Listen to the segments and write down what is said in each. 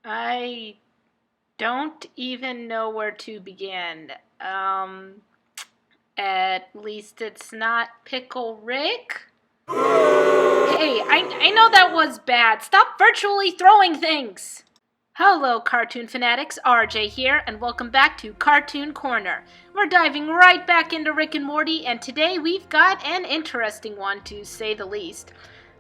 I don't even know where to begin. At least it's not Pickle Rick. Hey, I know that was bad. Stop virtually throwing things! Hello, cartoon fanatics. RJ here, and welcome back to Cartoon Corner. We're diving right back into Rick and Morty, and today we've got an interesting one, to say the least.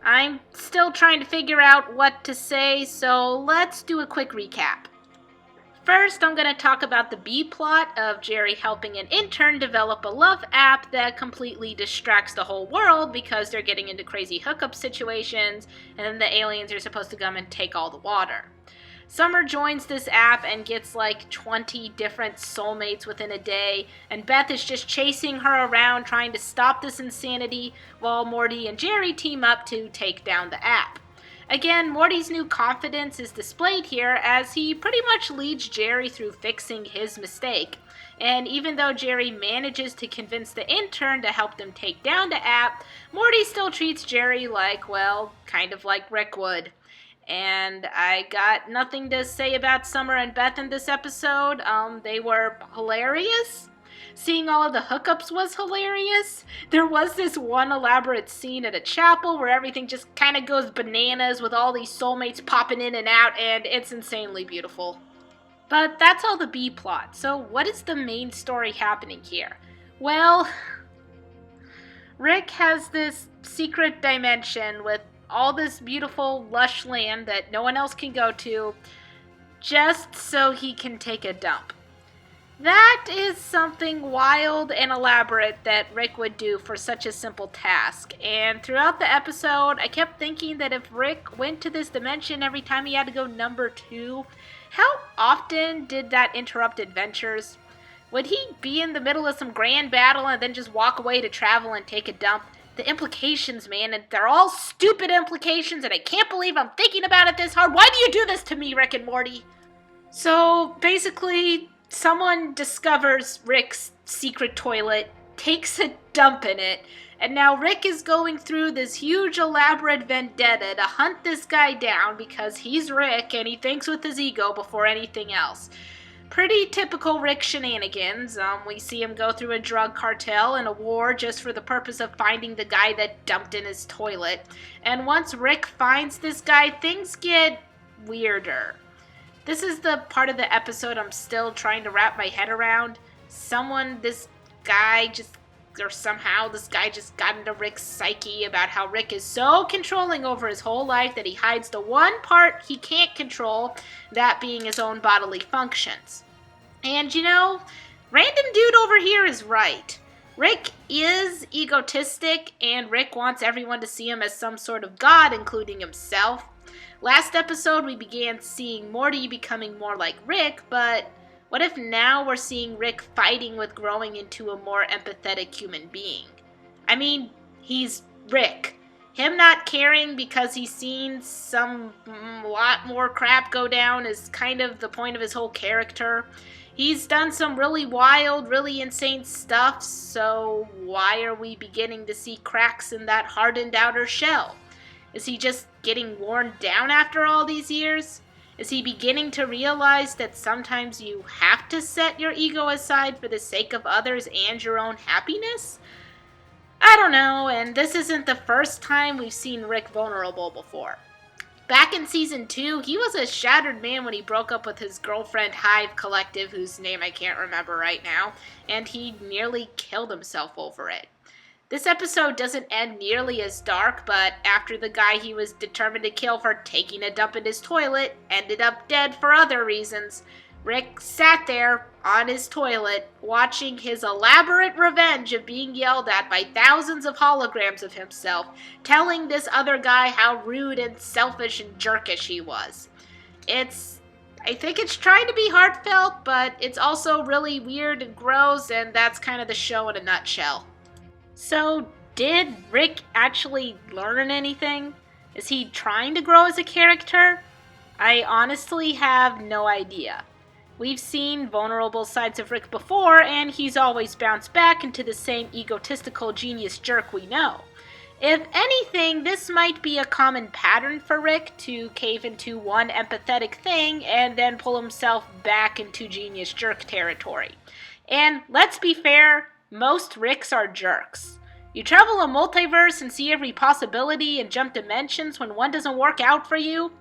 I'm still trying to figure out what to say, so let's do a quick recap. First, I'm going to talk about the B plot of Jerry helping an intern develop a love app that completely distracts the whole world because they're getting into crazy hookup situations, and then the aliens are supposed to come and take all the water. Summer joins this app and gets like 20 different soulmates within a day, and Beth is just chasing her around trying to stop this insanity while Morty and Jerry team up to take down the app. Again, Morty's new confidence is displayed here as he pretty much leads Jerry through fixing his mistake. And even though Jerry manages to convince the intern to help them take down the app, Morty still treats Jerry like, well, kind of like Rick would. And I got nothing to say about Summer and Beth in this episode. They were hilarious. Seeing all of the hookups was hilarious. There was this one elaborate scene at a chapel where everything just kind of goes bananas with all these soulmates popping in and out, and it's insanely beautiful. But that's all the B plot, so what is the main story happening here? Well, Rick has this secret dimension with all this beautiful, lush land that no one else can go to, just so he can take a dump. That is something wild and elaborate that Rick would do for such a simple task. And throughout the episode, I kept thinking that if Rick went to this dimension every time he had to go number 2, how often did that interrupt adventures? Would he be in the middle of some grand battle and then just walk away to travel and take a dump? The implications, man, and they're all stupid implications, and I can't believe I'm thinking about it this hard. Why do you do this to me, Rick and Morty? So, basically, someone discovers Rick's secret toilet, takes a dump in it, and now Rick is going through this huge elaborate vendetta to hunt this guy down because he's Rick and he thinks with his ego before anything else. Pretty typical Rick shenanigans. We see him go through a drug cartel and a war just for the purpose of finding the guy that dumped in his toilet. And once Rick finds this guy, things get weirder. This is the part of the episode I'm still trying to wrap my head around. This guy just got into Rick's psyche about how Rick is so controlling over his whole life that he hides the one part he can't control, that being his own bodily functions. And random dude over here is right. Rick is egotistic, and Rick wants everyone to see him as some sort of god, including himself. Last episode, we began seeing Morty becoming more like Rick, but what if now we're seeing Rick fighting with growing into a more empathetic human being? I mean, he's Rick. Him not caring because he's seen some lot more crap go down is kind of the point of his whole character. He's done some really wild, really insane stuff, so why are we beginning to see cracks in that hardened outer shell? Is he just getting worn down after all these years? Is he beginning to realize that sometimes you have to set your ego aside for the sake of others and your own happiness? I don't know, and this isn't the first time we've seen Rick vulnerable before. Back in season 2, he was a shattered man when he broke up with his girlfriend Hive Collective, whose name I can't remember right now, and he nearly killed himself over it. This episode doesn't end nearly as dark, but after the guy he was determined to kill for taking a dump in his toilet ended up dead for other reasons, Rick sat there on his toilet watching his elaborate revenge of being yelled at by thousands of holograms of himself, telling this other guy how rude and selfish and jerkish he was. I think it's trying to be heartfelt, but it's also really weird and gross, and that's kind of the show in a nutshell. So, did Rick actually learn anything? Is he trying to grow as a character? I honestly have no idea. We've seen vulnerable sides of Rick before, and he's always bounced back into the same egotistical genius jerk we know. If anything, this might be a common pattern for Rick to cave into one empathetic thing and then pull himself back into genius jerk territory. And let's be fair, most Ricks are jerks. You travel a multiverse and see every possibility and jump dimensions when one doesn't work out for you.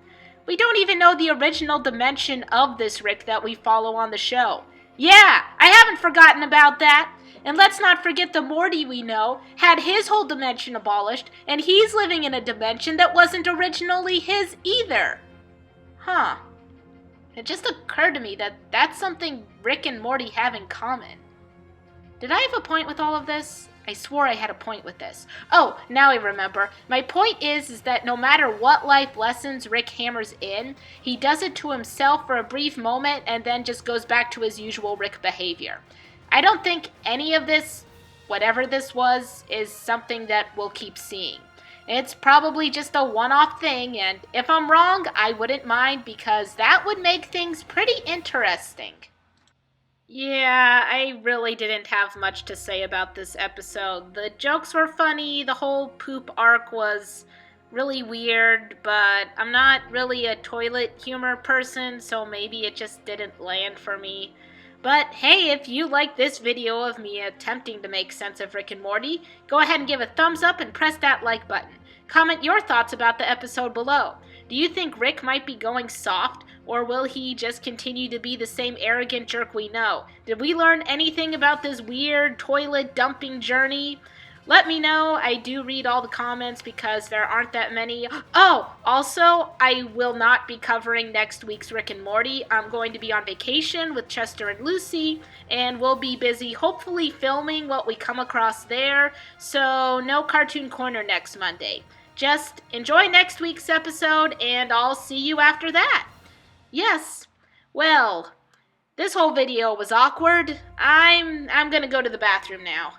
We don't even know the original dimension of this Rick that we follow on the show. Yeah, I haven't forgotten about that. And let's not forget the Morty we know had his whole dimension abolished, and he's living in a dimension that wasn't originally his either. Huh. It just occurred to me that that's something Rick and Morty have in common. Did I have a point with all of this? I swore I had a point with this. Oh, now I remember. My point is that no matter what life lessons Rick hammers in, he does it to himself for a brief moment and then just goes back to his usual Rick behavior. I don't think any of this, whatever this was, is something that we'll keep seeing. It's probably just a one-off thing, and if I'm wrong, I wouldn't mind because that would make things pretty interesting. Yeah, I really didn't have much to say about this episode. The jokes were funny, the whole poop arc was really weird, but I'm not really a toilet humor person, so maybe it just didn't land for me. But hey, if you like this video of me attempting to make sense of Rick and Morty, go ahead and give a thumbs up and press that like button. Comment your thoughts about the episode below. Do you think Rick might be going soft, or will he just continue to be the same arrogant jerk we know? Did we learn anything about this weird toilet dumping journey? Let me know. I do read all the comments because there aren't that many. Oh, also, I will not be covering next week's Rick and Morty. I'm going to be on vacation with Chester and Lucy, and we'll be busy hopefully filming what we come across there, so no Cartoon Corner next Monday. Just enjoy next week's episode, and I'll see you after that. Yes, well, this whole video was awkward. I'm gonna go to the bathroom now.